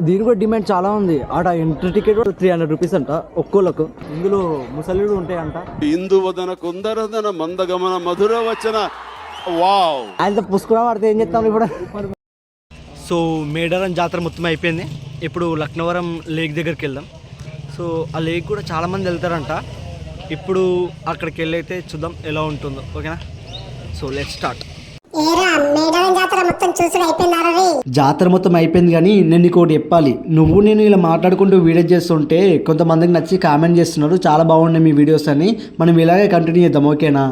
దీని కూడా డిమాండ్ చాలా ఉంది. ఆడ ఎంట్రీ టికెట్ 300 రూపీస్ అంట ఒక్కోళ్ళకు. ఇందులో ముసలిడు ఉంటాయంట. ఇందువదన కుందరదన మందగమన మధుర వచన వావ్. ఆయన పుష్కరం పడితే ఏం చేస్తాం ఇప్పుడు. సో మేడారం జాతర మొత్తం అయిపోయింది. ఇప్పుడు లక్నవరం లేక్ దగ్గరికి వెళ్దాం. సో ఆ లేక్ కూడా చాలామంది వెళ్తారంట. ఇప్పుడు అక్కడికి వెళ్ళైతే చూద్దాం ఎలా ఉంటుందో. ఓకేనా, సో లెట్స్ స్టార్ట్. జాతర మొత్తం అయిపోయింది కానీ నేను నీకు ఒకటి చెప్పాలి. నువ్వు నేను ఇలా మాట్లాడుకుంటూ వీడియో చేస్తుంటే కొంతమందికి నచ్చి కామెంట్ చేస్తున్నారు, చాలా బాగున్నాయి మీ వీడియోస్ అని. మనం ఇలాగే కంటిన్యూ చేద్దాం. ఓకేనా,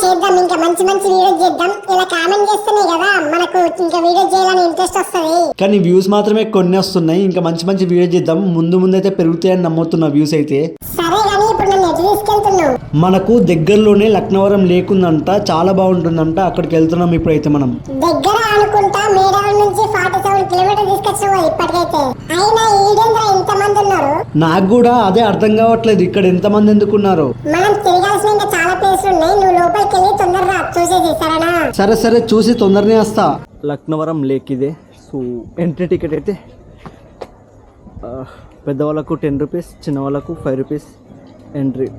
చేద్దాం ఇంకా మంచి వీడియోస్ చేద్దాం. ఇలా కామెంట్ చేస్తేనే కదా మనకు ఇంకా వీడియో చేయాలని ఇంట్రెస్ట్ వస్తుంది. కానీ వ్యూస్ మాత్రమే కొన్ని వస్తున్నాయి. ఇంకా మంచి వీడియో చేద్దాం. ముందు అయితే పెరుగుతాయని నమ్ముతున్నా వ్యూస్ అయితే. సరే కానీ ఇప్పుడు నన్ను ఎటు తీసుకెళ్తున్నావు? మనకు దగ్గరలోనే లక్నవరం లేక్ ఉందంట, చాలా బాగుంటుందంట. అక్కడికి వెళ్తున్నాం ఇప్పుడైతే. మనం దగ్గర అనుకుంటా మేడారం నుంచి 47 కిలోమీటర్లు తీసుకొచ్చావు ఇప్పటికైతే. అయినా ఈడేంద్ర ఇంతమంది ఉన్నారు? నాకు కూడా అదే అర్థం కావట్లేదు, ఇక్కడ ఎంతమంది ఎందుకున్నారు. మనం తిరగాల్సిన ఇంకా చాలా ప్లేస్లు ఉన్నాయి. నువ్వు లోపలికి వెళ్ళి తొందరగా చూసేసి సరేనా? సరే చూసి తొందరనే వస్తా. లక్నవరం లేక్ ఇదే. సో ఎంట్రీ టికెట్ అయితే పెద్దవాళ్ళకు 10 రూపీస్, చిన్నవాళ్ళకు 5 రూపీస్ ఎంట్రీ.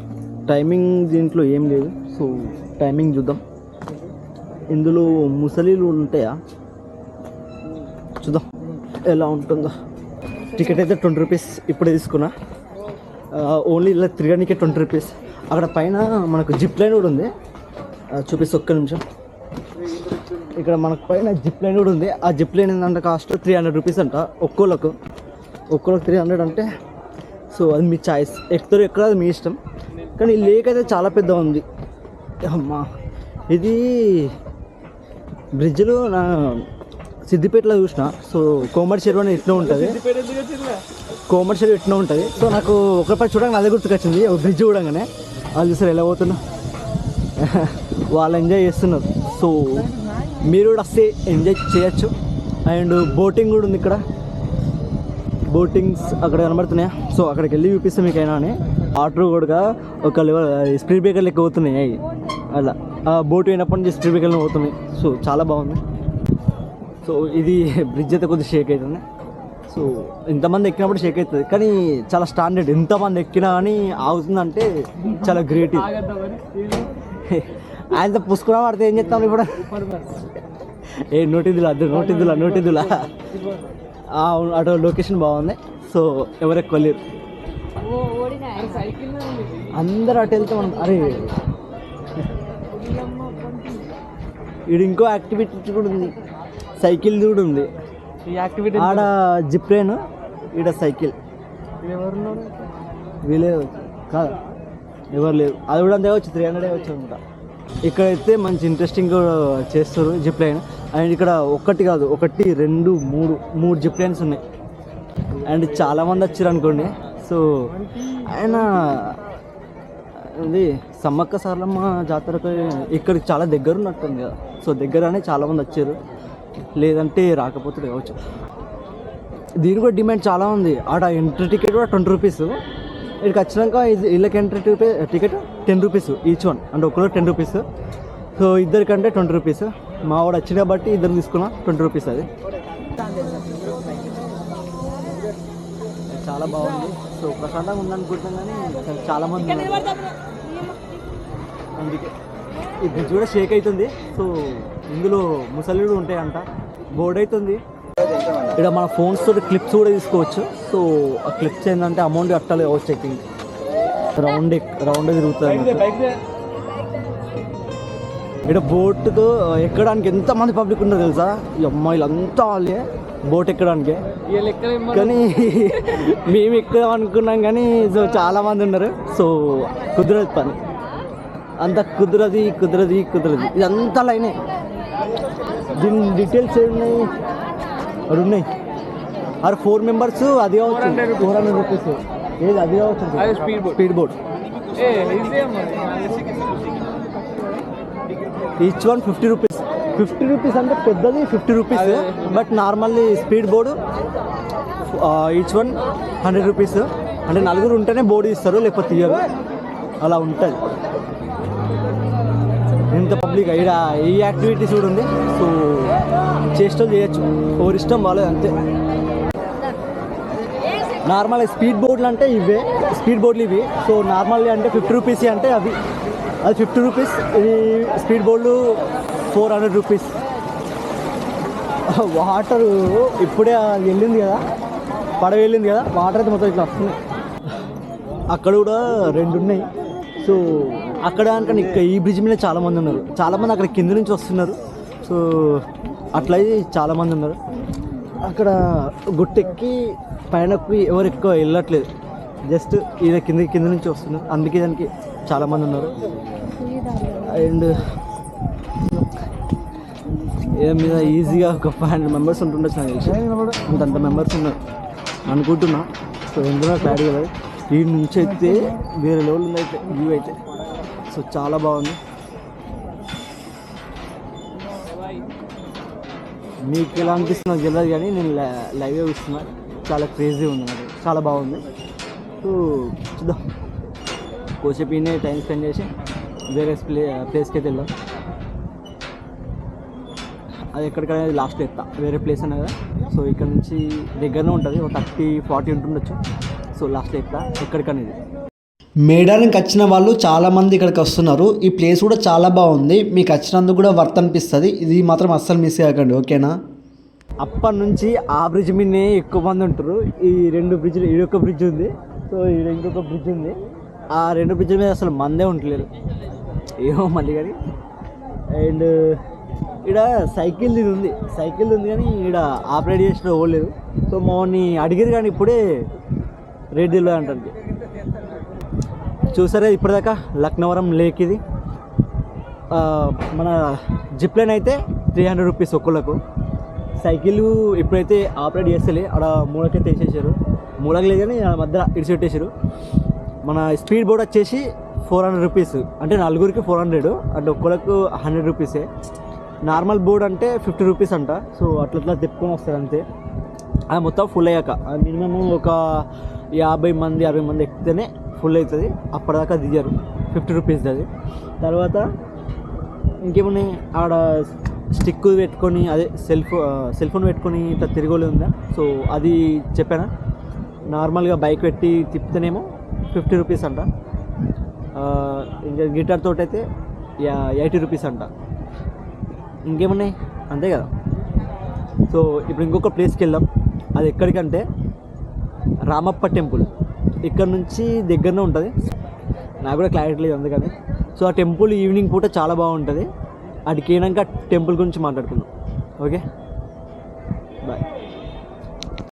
టైమింగ్ దీంట్లో ఏం లేదు. సో టైమింగ్ చూద్దాం. ఇందులో ముసలీలు ఉంటాయా చూద్దాం ఎలా ఉంటుందో. టికెట్ అయితే 20 రూపీస్ ఇప్పుడే తీసుకున్నా. ఓన్లీ ఇలా తిరగడానికే 20 రూపీస్. అక్కడ పైన మనకు జిప్ లైన్ కూడా ఉంది, చూపిస్తే ఒక్క నిమిషం. ఇక్కడ మనకు పైన జిప్ లైన్ కూడా ఉంది. ఆ జిప్ లైన్ ఏంటంటే కాస్ట్ 300 రూపీస్ అంట ఒక్కోళ్ళకు 300 అంటే. సో అది మీ చాయిస్, ఎక్కుతారు ఎక్కడ అది మీ ఇష్టం. కానీ ఈ లేక్ అయితే చాలా పెద్ద ఉంది. అమ్మా, ఇది బ్రిడ్జ్లో నా సిద్దిపేటలో చూసిన. సో కోమటి చెరువు అనేది ఇట్లా ఉంటుంది, కోమటి చెరువు ఇట్లా ఉంటుంది. సో నాకు ఒకరిపై చూడగానే అదే గుర్తుకొచ్చింది, ఒక బ్రిడ్జ్ చూడగానే. వాళ్ళు చూసారు ఎలా పోతున్నా, వాళ్ళు ఎంజాయ్ చేస్తున్నారు. సో మీరు కూడా వస్తే ఎంజాయ్ చేయొచ్చు. అండ్ బోటింగ్ కూడా ఉంది ఇక్కడ, బోటింగ్స్ అక్కడ కనబడుతున్నాయా. సో అక్కడికి వెళ్ళి చూపిస్తే మీకు అయినా అని. వాటర్ కూడా ఒక లెవెల్ స్పీడ్ బ్రేకర్ లెక్క పోతున్నాయి. అలా ఆ బోట్ అయినప్పటి నుంచి స్పీడ్ బ్రేకర్లు పోతున్నాయి. సో చాలా బాగుంది. సో ఇది బ్రిడ్జ్ అయితే కొద్దిగా షేక్ అవుతుంది. సో ఇంతమంది ఎక్కినప్పుడు షేక్ అవుతుంది, కానీ చాలా స్టాండర్డ్. ఎంతమంది ఎక్కినా కానీ ఆగుతుందంటే చాలా గ్రేట్. ఆయనతో పుష్కరం పడితే ఏం చేస్తాం ఇప్పుడు. నోటిద్దులా అటు లొకేషన్ బాగుంది. సో ఎవరు ఎక్కువ లేరు, అందరూ అటు వెళ్తే మనం. అరే ఇది ఇంకో యాక్టివిటీ కూడా ఉంది, సైకిల్ కూడా ఉంది. ఆడ జిప్ లైన్, ఈడ సైకిల్. వీలే కాదు, ఎవరు లేరు. అది కూడా అంతే వచ్చి 300 వచ్చి అనుకుంటా. ఇక్కడైతే మంచి ఇంట్రెస్టింగ్ చేస్తారు జిప్ లైన్. అండ్ ఇక్కడ ఒకటి కాదు, 1 2 3 జిప్ లైన్స్ ఉన్నాయి. అండ్ చాలామంది వచ్చారు అనుకోండి. సో ఆయన ఇది సమ్మక్క సారలమ్మ జాతరకు ఇక్కడికి చాలా దగ్గర ఉన్నట్టుంది కదా. సో దగ్గరనే చాలామంది వచ్చారు, లేదంటే రాకపోతే కావచ్చు. దీని కూడా డిమాండ్ చాలా ఉంది. ఆడ ఎంట్రీ టికెట్ కూడా 20 రూపీస్. ఇక్కడికి వచ్చినాక వీళ్ళకి entry ticket 10 rupees each one, అంటే ఒకరు 10 రూపీస్. So ఇద్దరికంటే 20 rupees. మా వాడు వచ్చిన బట్టి ఇద్దరు తీసుకున్నా 20 రూపీస్. అది చాలా బాగుంది. సో ప్రశాంతంగా ఉందనుకుంటాం, కానీ చాలామంది అందుకే ఈ బ్రిడ్జ్ కూడా షేక్ అవుతుంది. సో ఇందులో ముసలిడు ఉంటాయంట. బోర్డు అవుతుంది. ఇక్కడ మన ఫోన్స్ తోటి క్లిప్స్ కూడా తీసుకోవచ్చు. సో ఆ క్లిప్స్ ఏంటంటే అమౌంట్ కట్టాలి కావచ్చు. ఐ థింక్ రౌండ్ తిరుగుతుంది. ఇక్కడ బోట్తో ఎక్కడానికి ఎంతమంది పబ్లిక్ ఉన్నారో తెలుసా. ఈ అమ్మాయిలంతా వాళ్ళే బోట్ ఎక్కడానికి. కానీ మేము ఎక్కుదాం అనుకున్నాం, కానీ సో చాలామంది ఉన్నారు. సో కుదరదు పని, అంత కుదరది. ఇదంతా లైనే. దీని డీటెయిల్స్ ఏమున్నాయి, అది ఉన్నాయి. 4 మెంబర్స్. అది కావచ్చు 400 రూపీస్. ఏది అది కావచ్చు, speed boat. Each one 50 rupees. 50 rupees అంటే పెద్దది 50 rupees. But normally speed board each one 100 rupees. అంటే 4 ఉంటేనే బోర్డు ఇస్తారు, లేకపోతే తీయరు. అలా ఉంటుంది. ఎంత పబ్లిక్ ఇక్కడ ఈ యాక్టివిటీస్ కూడా ఉంది. సో చేష్టలు చేయొచ్చు, ఎవరి ఇష్టం బాగాలేదు అంతే. నార్మల్ స్పీడ్ బోట్లు అంటే ఇవే స్పీడ్ బోట్లు ఇవి. సో నార్మల్ అంటే 50 రూపీస్ అంటే అవి, అది 50 రూపీస్. ఇది స్పీడ్ బోట్లు 400 రూపీస్. వాటరు ఇప్పుడే వెళ్ళింది కదా, పడవ వెళ్ళింది కదా, వాటర్ అయితే మొత్తం ఇట్లా వస్తున్నాయి. అక్కడ కూడా 2 ఉన్నాయి. సో అక్కడ కనుక ఇక్కడ ఈ బ్రిడ్జ్ మీద చాలామంది ఉన్నారు, చాలామంది అక్కడ కింద నుంచి వస్తున్నారు. సో అట్లా చాలామంది ఉన్నారు. అక్కడ గుట్టెక్కి పైనకి ఎవరు ఎక్కువ వెళ్ళట్లేదు, జస్ట్ ఇది కింద నుంచి వస్తున్నారు. అందుకే దానికి చాలామంది ఉన్నారు. అండ్ మీద ఈజీగా ఒక 500 మెంబర్స్ ఉంటుండొచ్చు నాకు తెలిసి, అంత మెంబర్స్ ఉన్నారు అనుకుంటున్నా. సో ఎందులో క్లారిటీ కదా, ఈ నుంచి అయితే వేరే లెవెల్ ఉంది అయితే వ్యూ అయితే. సో చాలా బాగుంది. మీకు ఎలా అనిపిస్తుంది నాకు తెలియదు, కానీ నేను లైవ్గా చూస్తున్నా. చాలా క్రేజీ ఉంది, నాకు చాలా బాగుంది. సో చూద్దాం, కోసేపీనే టైం స్పెండ్ చేసి వేరే ప్లేస్కి అయితే వెళ్దాం. అది ఎక్కడికైనా లాస్ట్లో ఎత్తా, వేరే ప్లేస్ అన్నా కదా. సో ఇక్కడ నుంచి దగ్గరనే ఉంటుంది, ఒక 30-40 ఉంటుండొచ్చు. సో లాస్ట్లో ఎత్తా ఎక్కడికనేది. మేడానికి వచ్చిన వాళ్ళు చాలామంది ఇక్కడికి వస్తున్నారు. ఈ ప్లేస్ కూడా చాలా బాగుంది, మీకు వచ్చినందుకు కూడా వర్త్ అనిపిస్తుంది. ఇది మాత్రం అస్సలు మిస్ కాకండి, ఓకేనా. అప్పటి నుంచి ఆ బ్రిడ్జ్ మీదనే ఎక్కువ మంది ఉంటారు. ఈ 2 బ్రిడ్జ్లు, ఈడొక బ్రిడ్జ్ ఉంది, సో ఈడ ఇంకొక బ్రిడ్జ్ ఉంది. ఆ 2 బ్రిడ్జ్ల మీద అసలు మందే ఉండలేరు, ఏమో మళ్ళీ. కానీ అండ్ ఇక్కడ సైకిల్ది ఉంది కానీ ఇక్కడ ఆపరేట్ చేసిన పోలేదు. సో మమ్మల్ని అడిగారు కానీ ఇప్పుడే రేట్ తెలియదు అంటానికి. చూసారా ఇప్పటిదాకా లక్నవరం లేక్ ఇది. మన జిప్ లైన్ అయితే 300 రూపీస్ ఒక్కళ్ళకు. సైకిల్ ఇప్పుడైతే ఆపరేట్ చేస్తలే, అక్కడ మూలకైతే వేసేసారు, మూలకి లేదు కానీ మధ్య ఇడిచి పెట్టేసారు. మన స్పీడ్ బోర్డ్ వచ్చేసి 400 రూపీస్, అంటే 4గురికి 400, అంటే ఒక్కళ్ళకు 100 రూపీసే. నార్మల్ బోర్డ్ అంటే 50 రూపీస్ అంట. సో అట్లా తిప్పుకొని వస్తారు అంతే. అది మొత్తం ఫుల్ అయ్యాక మినిమం ఒక 50 మంది 60 మంది ఎక్కితేనే ఫుల్ అవుతుంది. అప్పటిదాకా దిగారు 50 రూపీస్ అది. తర్వాత ఇంకేమున్నాయి ఆడ స్టిక్ పెట్టుకొని, అదే సెల్ ఫోన్ పెట్టుకొని ఇట్లా తిరగలే ఉందా. సో అది చెప్పానా, నార్మల్గా బైక్ పెట్టి తిప్పుతేనేమో 50 రూపీస్ అంట. ఇంకా గిటార్ తోటి అయితే 80 రూపీస్ అంట. ఇంకేమున్నాయి అంతే కదా. సో ఇప్పుడు ఇంకొక ప్లేస్కి వెళ్దాం. అది ఎక్కడికంటే రామప్ప టెంపుల్. ఇక్కడ నుంచి దగ్గరనే ఉంటుంది, నాకు కూడా క్లారిటీ లేదు అందుకని. సో ఆ టెంపుల్ ఈవినింగ్ పూట చాలా బాగుంటుంది. అడికి వెళ్ళాక టెంపుల్ గురించి మాట్లాడుకుందాం, ఓకే.